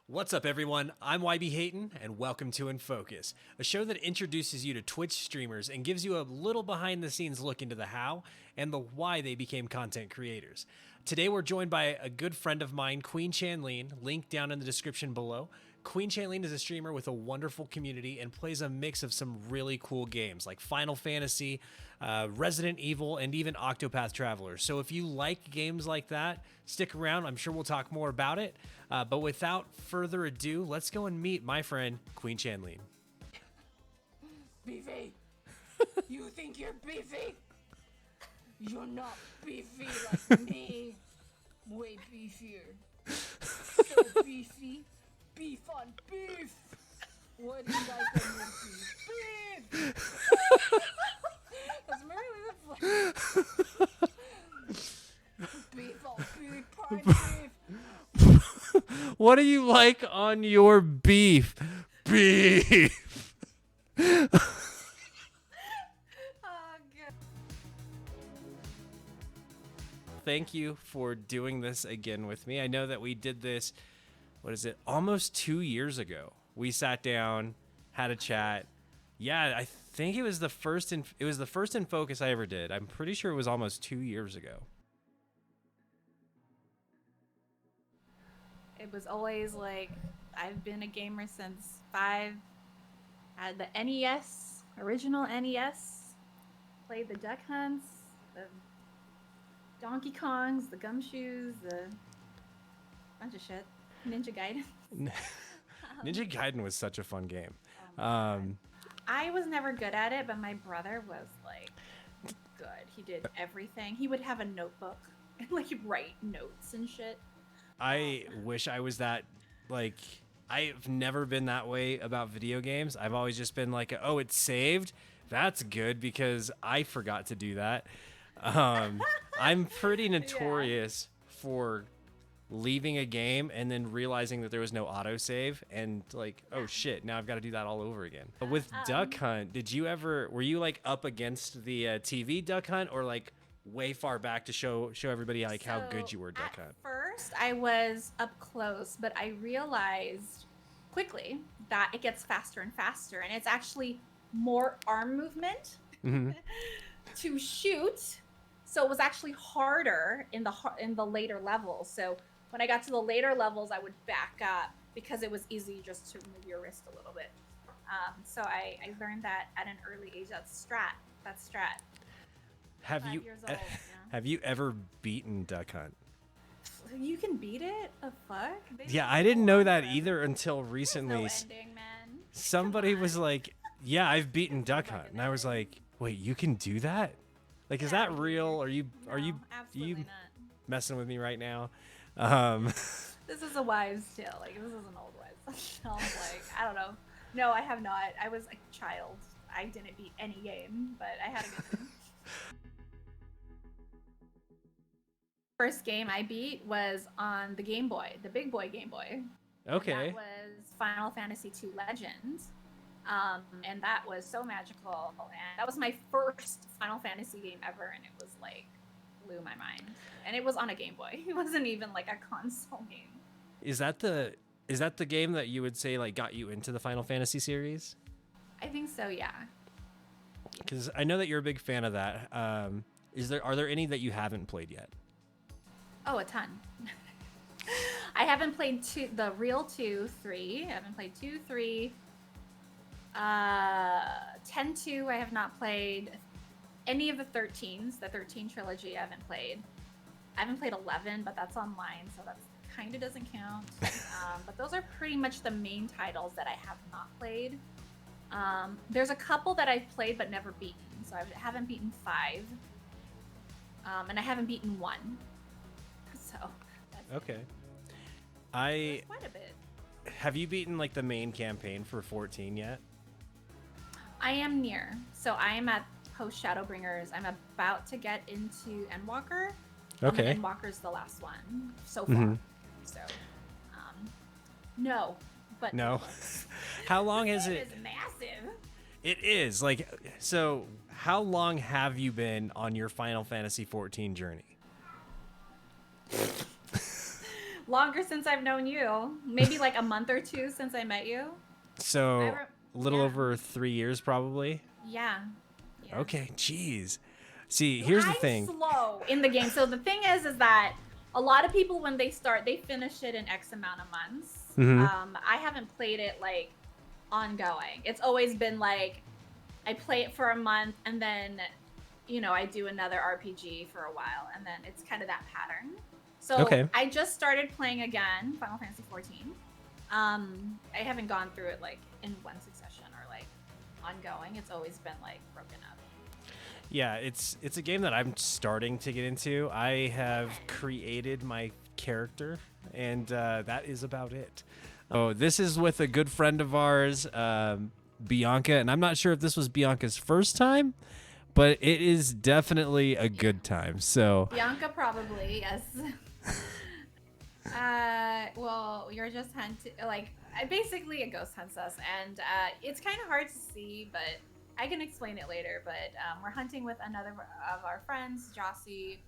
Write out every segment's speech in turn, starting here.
What's up, everyone? I'm YB Hayton, and welcome to InFocus, a show that introduces you to Twitch streamers and gives you a little behind-the-scenes look into the how and the why they became content creators. Today, we're joined by a good friend of mine, Queenchanleen, link down in the description below. Queenchanleen is a streamer with a wonderful community and plays a mix of some really cool games like Final Fantasy, Resident Evil, and even Octopath Traveler. So if you like games like that, stick around. I'm sure we'll talk more about it. But without further ado, let's go and meet my friend, Queenchanleen. Beefy! You think you're beefy? You're not beefy like me. Way beefier. So beefy. Beef on beef! What do you like on your beef? Beef! That's really the beef on beef, prime beef! What do you like on your beef? Beef! Oh, God. Thank you for doing this again with me. I know that we did this, almost 2 years ago. We sat down, had a chat. Yeah, I think it was the first InFocus I ever did. I'm pretty sure it was almost 2 years ago. It was always like, I've been a gamer since 5. Had the NES, original NES. Played the Duck Hunts, the Donkey Kongs, the Gumshoes, the bunch of shit. Ninja Gaiden. Ninja Gaiden was such a fun game. I was never good at it, but my brother was like good. He did everything. He would have a notebook and like write notes and shit. I wish I was that, like, I've never been that way about video games. I've always just been like, oh, it's saved. That's good because I forgot to do that. I'm pretty notorious for leaving a game and then realizing that there was no autosave and like, oh shit, now I've got to do that all over again. But with Duck Hunt, were you like up against the TV Duck Hunt or like way far back to show everybody like how good you were Duck Hunt? At first, I was up close, but I realized quickly that it gets faster and faster, and it's actually more arm movement to shoot. So it was actually harder in the later levels. So when I got to the later levels, I would back up because it was easy just to move your wrist a little bit. So I learned that at an early age. That's strat. Have you 5 years old, yeah. Have you ever beaten Duck Hunt? You can beat it? The fuck? Yeah, I didn't know that either until recently. No ending, man. Somebody was like, yeah, I've beaten Duck Hunt. And I was like, wait, you can do that? Like, is that real? Are you absolutely not. messing with me right now? This is a wives' tale. Like, this is an old wives' tale. Like, I don't know. No, I have not. I was a child. I didn't beat any game, but I had a good one. First game I beat was on the Game Boy, the big boy Game Boy. Okay. And that was Final Fantasy II Legends. And that was so magical. And that was my first Final Fantasy game ever. And it was like, blew my mind. And it was on a Game Boy. It wasn't even like a console game. Is that the game that you would say like got you into the Final Fantasy series? I think so, yeah. Because I know that you're a big fan of that. Are there any that you haven't played yet? Oh, a ton. I haven't played the real 2, 3. I haven't played 2, 3. 10-2, I have not played. Any of the 13s, the 13 trilogy, I haven't played. I haven't played 11, but that's online, so that kind of doesn't count. But those are pretty much the main titles that I have not played. There's a couple that I've played but never beaten. So I haven't beaten 5. And I haven't beaten 1. So that's Okay. that's quite a bit. Have you beaten like the main campaign for 14 yet? I am near. So I am at post Shadowbringers. I'm about to get into Endwalker. Okay. And Endwalker's the last one so far. So no. But No. How long has it it? is massive. It is like so. How long have you been on your Final Fantasy 14 journey? longer since I've known you. Maybe like a month or two since I met you. So a little yeah. over 3 years, probably. Yeah. Okay, jeez. See, here's the thing. I'm slow in the game. So the thing is that a lot of people, when they start, they finish it in X amount of months. I haven't played it like ongoing. It's always been like I play it for a month and then, you know, I do another RPG for a while, and then it's kind of that pattern. So I just started playing again, Final Fantasy 14. I haven't gone through it like in one succession or like ongoing. It's always been like broken up. Yeah, it's a game that I'm starting to get into. I have created my character, and that is about it. Oh, this is with a good friend of ours, Bianca, and I'm not sure if this was Bianca's first time, but it is definitely a good time. So Bianca probably, yes. Well, you're just hunting, like, basically a ghost hunts us, and it's kind of hard to see, but I can explain it later. But we're hunting with another of our friends, Jossie,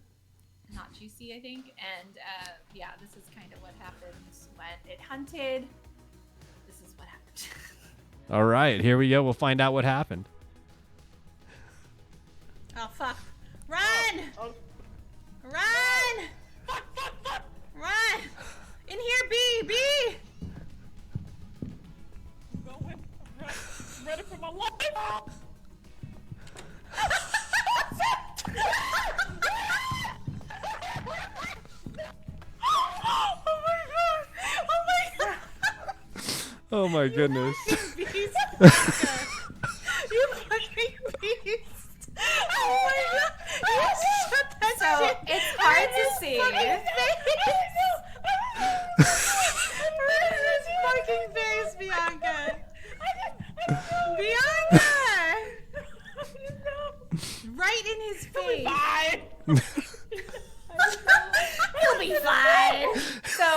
not Juicy, I think, and yeah, this is kind of what happens when it hunted. This is what happened. all right, here we go. We'll find out what happened. Oh, fuck. Run! Run! Run! In here, B! I'm going. I'm ready for my life. Oh my goodness. Beast. You fucking beast. Oh my god. You shut that shit. It's hard to see. His fucking face, Bianca. Bianca! Right in his face. He'll be fine. So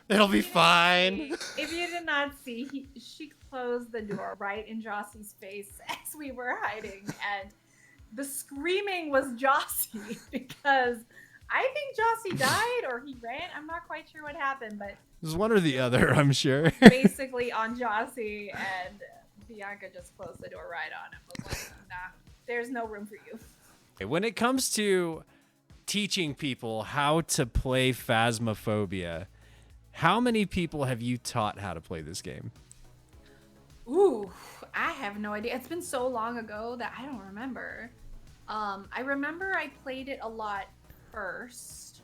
It'll be fine. if you did not see, she closed the door right in Jossie's face as we were hiding, and the screaming was Jossie because I think Jossie died or he ran. I'm not quite sure what happened, but It was one or the other, I'm sure. basically on Jossie, and Bianca just closed the door right on him. Was like, nah, there's no room for you. When it comes to teaching people how to play Phasmophobia, how many people have you taught how to play this game? Ooh, I have no idea. It's been so long ago that I don't remember. I remember I played it a lot first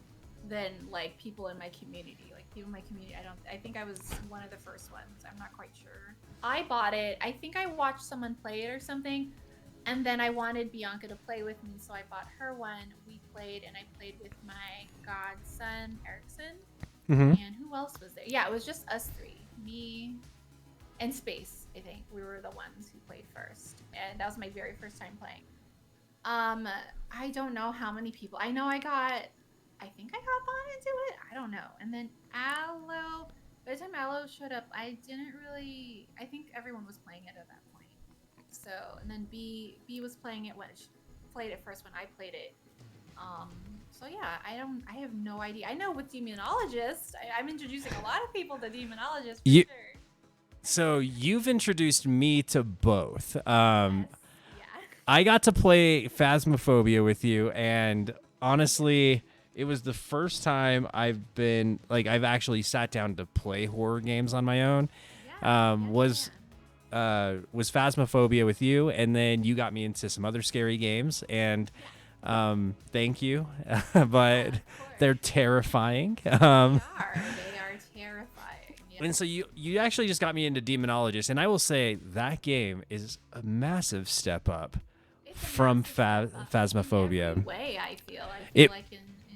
than like people in my community. Like people in my community, I think I was one of the first ones. I'm not quite sure. I bought it. I think I watched someone play it or something. And then I wanted Bianca to play with me, so I bought her one. We played, and I played with my godson, Erickson. And who else was there? Yeah, it was just us three. Me and Space, I think. We were the ones who played first. And that was my very first time playing. I don't know how many people. I know I think I got bought into it. I don't know. And then Aloe, by the time Aloe showed up, I think everyone was playing it at that point. So, and then B was playing it when she played it first when I played it. So yeah, I have no idea. I know with Demonologist, I'm introducing a lot of people to Demonologist for sure. So you've introduced me to both. Yes. Yeah. I got to play Phasmophobia with you, and honestly, it was the first time I've actually sat down to play horror games on my own. Was Phasmophobia with you, and then you got me into some other scary games, and thank you, but they're terrifying. They are terrifying. Yeah. And so you actually just got me into Demonologist, and I will say that game is a massive step up from Phasmophobia. In every way, I feel like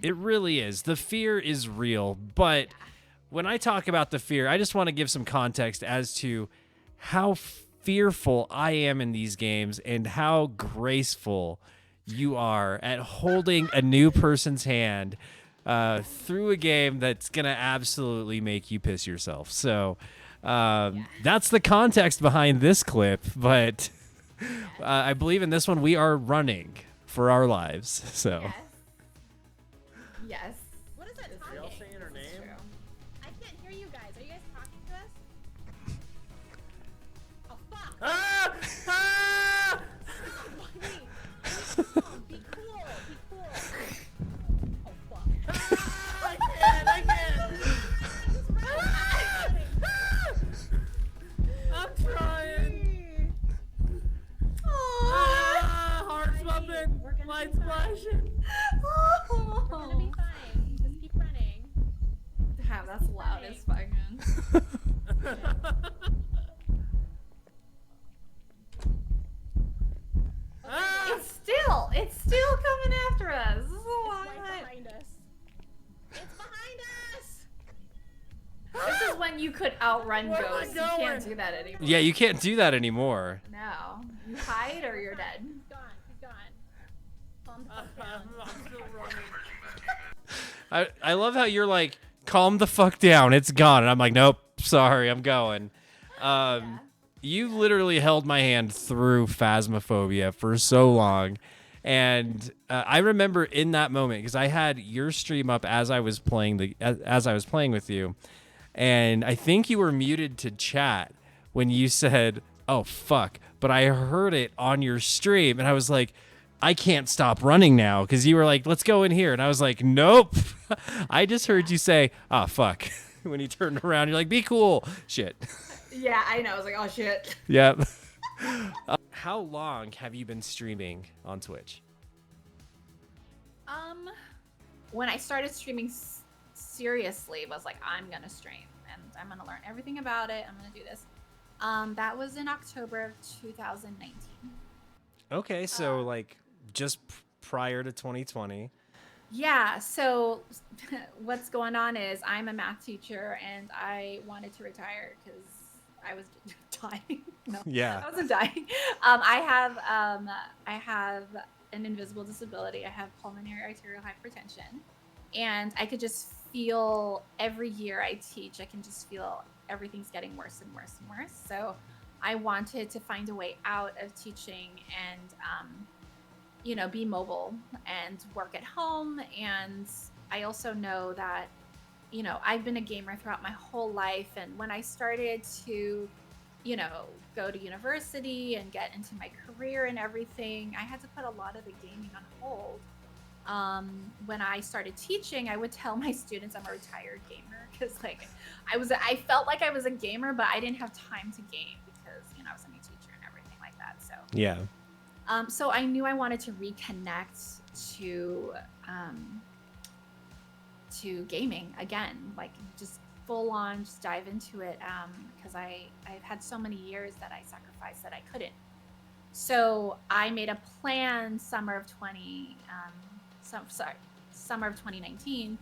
it really is. The fear is real, but when I talk about the fear, I just want to give some context as to how fearful I am in these games and how graceful you are at holding a new person's hand through a game that's going to absolutely make you piss yourself. So that's the context behind this clip, but I believe in this one we are running for our lives. So Yes. What is that? Is Jill saying her name? It's still coming after us. This is a It's lot. right behind us. It's behind us. This is when you could outrun Where am I ghosts. You can't going? do that anymore. Yeah, you can't do that anymore. No. You hide or you're dead. He's gone. He's gone. Calm the fuck down. I'm still running. I love how you're like, calm the fuck down, it's gone. And I'm like, nope, sorry, I'm going. Yeah. You literally held my hand through Phasmophobia for so long. And I remember in that moment, because I had your stream up as I was playing as I was playing with you, and I think you were muted to chat when you said, "Oh fuck," but I heard it on your stream, and I was like, I can't stop running now, because you were like, let's go in here, and I was like, nope. I just heard you say, "Ah, fuck," when you turned around. You're like, be cool. Shit. Yeah, I know. I was like, oh shit. Yep. How long have you been streaming on Twitch? When I started streaming seriously, it was like, I'm gonna stream and I'm gonna learn everything about it. I'm gonna do this. That was in October of 2019. Okay, so like just prior to 2020. Yeah, so what's going on is I'm a math teacher and I wanted to retire because I was dying. No, Yeah. I wasn't dying. I have an invisible disability. I have pulmonary arterial hypertension, and I could just feel every year I teach, I can just feel everything's getting worse and worse and worse. So I wanted to find a way out of teaching and be mobile and work at home. And I also know that, I've been a gamer throughout my whole life. And when I started to, go to university and get into my career and everything, I had to put a lot of the gaming on hold. When I started teaching, I would tell my students I'm a retired gamer because I felt like I was a gamer, but I didn't have time to game because, I was a new teacher and everything like that. So Yeah. So I knew I wanted to reconnect to gaming again, like just full on, just dive into it. Because I've had so many years that I sacrificed that I couldn't. So I made a plan summer of 2019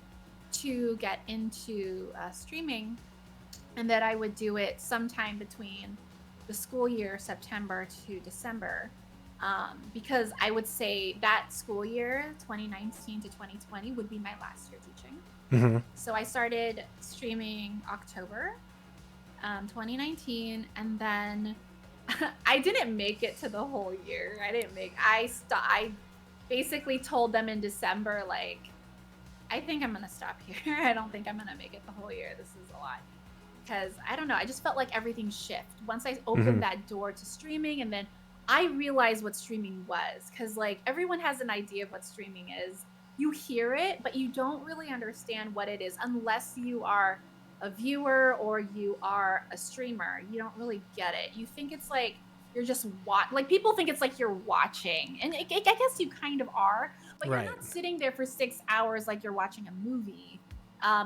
to get into streaming, and that I would do it sometime between the school year, September to December. Because I would say that school year, 2019 to 2020, would be my last year teaching. Mm-hmm. So I started streaming October 2019, and then I didn't make it to the whole year. I basically told them in December, like, I think I'm going to stop here. I don't think I'm going to make it the whole year. This is a lot. Because, I don't know, I just felt like everything shifted. Once I opened that door to streaming, and then I realized what streaming was. Because, like, everyone has an idea of what streaming is. You hear it, but you don't really understand what it is unless you are a viewer or you are a streamer. You don't really get it. You think it's like you're just people think it's like you're watching, and I guess you kind of are, but Right. You're not sitting there for 6 hours like you're watching a movie.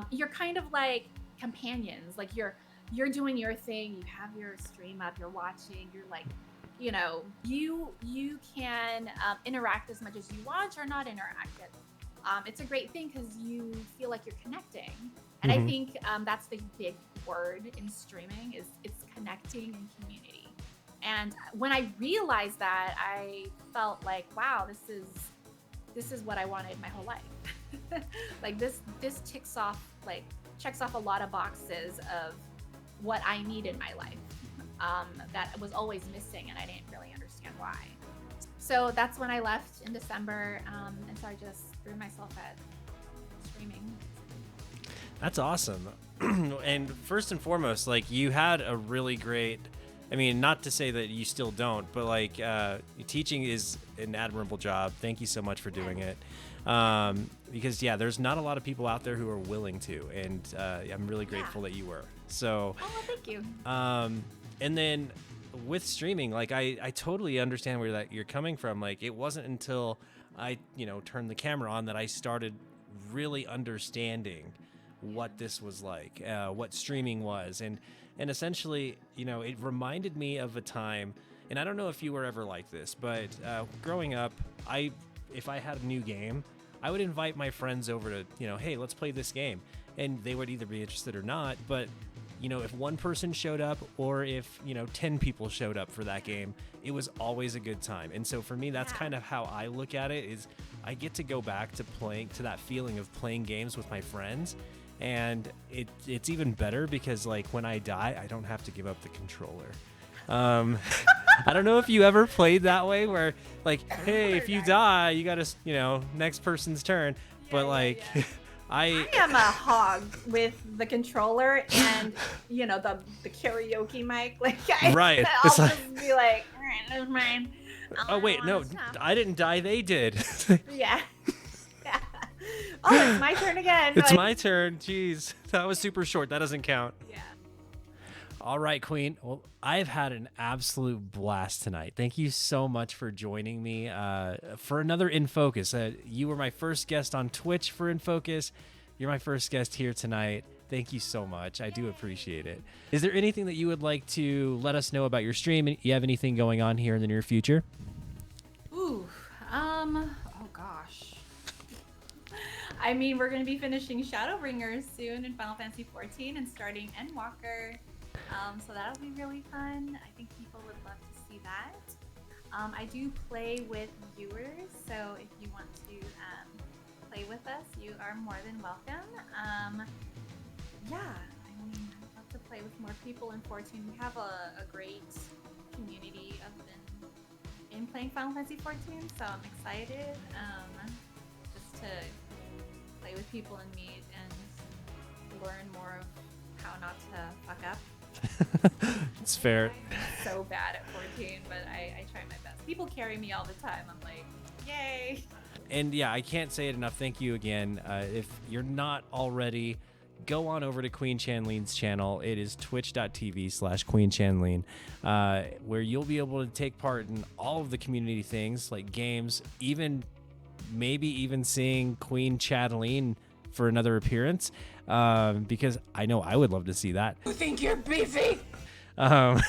You're kind of like companions. Like you're doing your thing. You have your stream up. You're watching. You're like, you can interact as much as you want or not interact. It's a great thing because you feel like you're connecting. And I think that's the big word in streaming is it's connecting and community. And when I realized that, I felt like, wow, this is what I wanted my whole life. Like this checks off a lot of boxes of what I need in my life that was always missing, and I didn't really understand why. So that's when I left in December, and so I just threw myself at streaming. That's awesome. And first and foremost, like, you had a really great, I mean, not to say that you still don't, but like teaching is an admirable job. Thank you so much for doing it. Because there's not a lot of people out there who are willing to, and I'm really grateful that you were. So, Oh, well, thank you. and then with streaming, like I totally understand where that you're coming from. Like, it wasn't until I, turned the camera on that I started really understanding what this was like, what streaming was, and essentially, you know, it reminded me of a time. And I don't know if you were ever like this, but growing up, if I had a new game, I would invite my friends over to, you know, hey, let's play this game. And they would either be interested or not. But, you know, if one person showed up or if, you know, 10 people showed up for that game, it was always a good time. And so for me, that's kind of how I look at it, is I get to go back to playing, to that feeling of playing games with my friends. And it's even better because, like, when I die, I don't have to give up the controller. I don't know if you ever played that way where, like, hey, if you die, you gotta, you know, next person's turn. But like, I am a hog with the controller and, you know, the karaoke mic. Like, right. I'll just be like, all right, that's mine. Oh wait, no, I didn't die. They did. Yeah. Yeah. Oh, it's my turn again. It's my turn. Jeez, that was super short. That doesn't count. Yeah. All right, Queen. Well, I've had an absolute blast tonight. Thank you so much for joining me for another InFocus. You were my first guest on Twitch for InFocus. You're my first guest here tonight. Thank you so much. I do appreciate it. Is there anything that you would like to let us know about your stream? You have anything going on here in the near future? Ooh, oh gosh. I mean, we're going to be finishing Shadowbringers soon in Final Fantasy XIV and starting Endwalker. So that'll be really fun. I think people would love to see that. I do play with viewers, so if you want to play with us, you are more than welcome. Yeah, I mean, I'd love to play with more people in 14. We have a great community in playing Final Fantasy 14, so I'm excited just to play with people and meet and learn more of how not to fuck up. It's fair. I'm so bad at 14, but I try my best. People carry me all the time. I'm like, yay. And yeah, I can't say it enough. Thank you again. If you're not already, go on over to Queenchanleen's channel. It is twitch.tv/Queenchanleen, where you'll be able to take part in all of the community things like games, maybe even seeing Queenchanleen for another appearance, because I know I would love to see that. You think you're beefy? But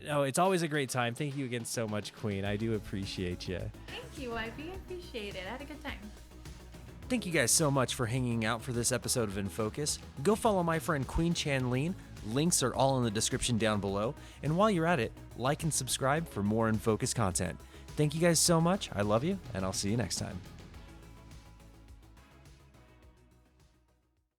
no, it's always a great time. Thank you again so much, Queen. I do appreciate you. Thank you, Ivy. I appreciate it. I had a good time. Thank you guys so much for hanging out for this episode of InFocus. Go follow my friend Queenchanleen. Links are all in the description down below. And while you're at it, like and subscribe for more InFocus content. Thank you guys so much. I love you, and I'll see you next time.